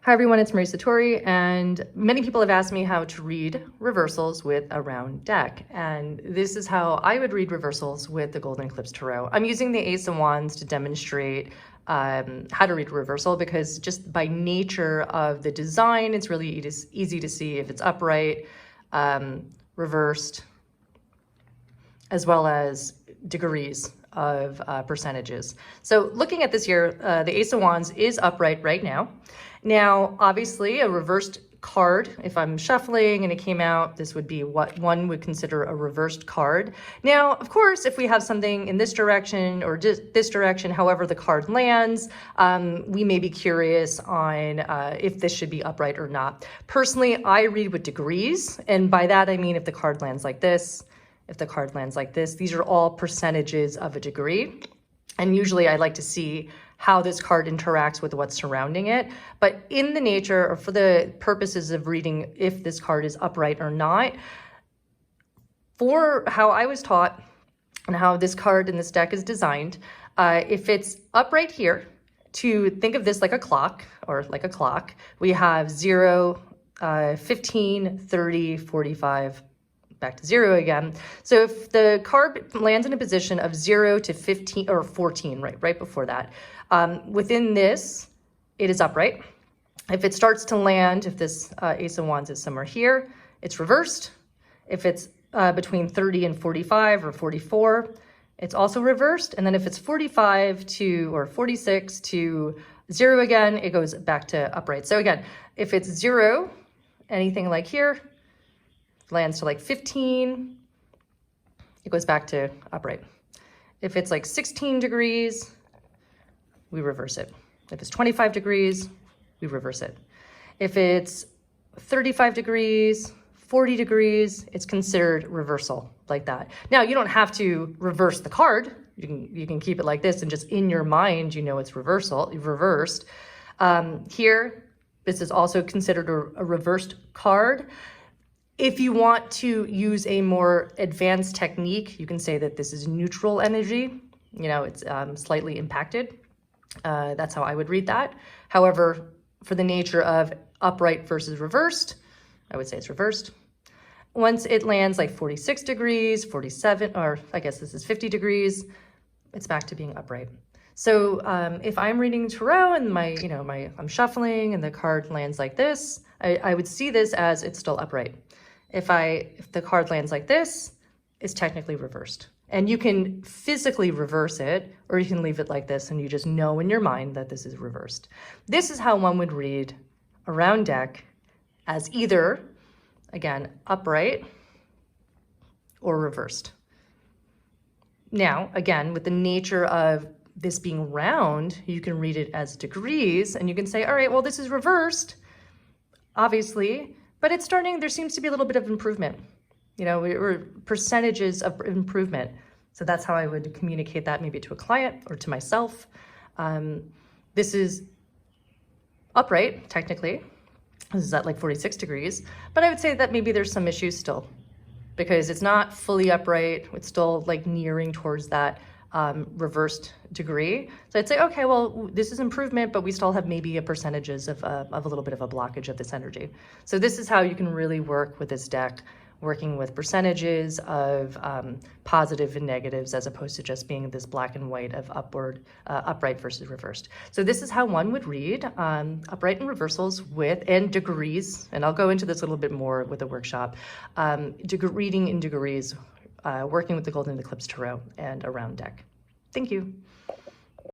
Hi everyone, it's Marie Satori, and many people have asked me how to read reversals with a round deck, and this is how I would read reversals with the Golden Eclipse Tarot. I'm using the Ace of Wands to demonstrate how to read a reversal because just by nature of the design, it's really easy to see if it's upright, reversed, as well as degrees of percentages. So looking at this here, the Ace of Wands is upright right now. Now, obviously, a reversed card, if I'm shuffling and it came out, this would be what one would consider a reversed card. Now, of course, if we have something in this direction or this direction, however the card lands, we may be curious on if this should be upright or not. Personally, I read with degrees, and by that I mean if the card lands like this, if the card lands like this, these are all percentages of a degree. And usually I like to see how this card interacts with what's surrounding it. But in the nature, or for the purposes of reading if this card is upright or not, for how I was taught and how this card in this deck is designed, if it's upright here, to think of this like a clock, we have 0, 15, 30, 45, back to 0 again. So if the card lands in a position of 0 to 15 or 14, right before that, within this, it is upright. If it starts to land, if this Ace of Wands is somewhere here, it's reversed. If it's between 30 and 45 or 44, it's also reversed. And then if it's 45 to, or 46 to 0 again, it goes back to upright. So again, if it's 0, anything like here, lands to like 15, it goes back to upright. If it's like 16 degrees, we reverse it. If it's 25 degrees, we reverse it. If it's 35 degrees, 40 degrees, it's considered reversal like that. Now, you don't have to reverse the card. You can keep it like this and just in your mind, you know it's reversed. Here, this is also considered a reversed card. If you want to use a more advanced technique, you can say that this is neutral energy. You know, it's slightly impacted. That's how I would read that. However, for the nature of upright versus reversed, I would say it's reversed. Once it lands like 46 degrees, 47, or I guess this is 50 degrees, it's back to being upright. So if I'm reading tarot and I'm shuffling and the card lands like this, I would see this as it's still upright. If the card lands like this, it's technically reversed. And you can physically reverse it, or you can leave it like this and you just know in your mind that this is reversed. This is how one would read a round deck as either, again, upright or reversed. Now, again, with the nature of this being round, you can read it as degrees and you can say, all right, well, this is reversed, obviously, but it's starting, there seems to be a little bit of improvement. You know, we're percentages of improvement. So that's how I would communicate that maybe to a client or to myself. This is upright, technically. This is at like 46 degrees, but I would say that maybe there's some issues still because it's not fully upright. It's still like nearing towards that reversed degree. So I'd say, okay, well, this is improvement, but we still have maybe a percentages of a little bit of a blockage of this energy. So this is how you can really work with this deck, working with percentages of positive and negatives as opposed to just being this black and white of upright versus reversed. So this is how one would read upright and reversals and degrees, and I'll go into this a little bit more with the workshop, reading in degrees, working with the Golden Eclipse Tarot and a round deck. Thank you.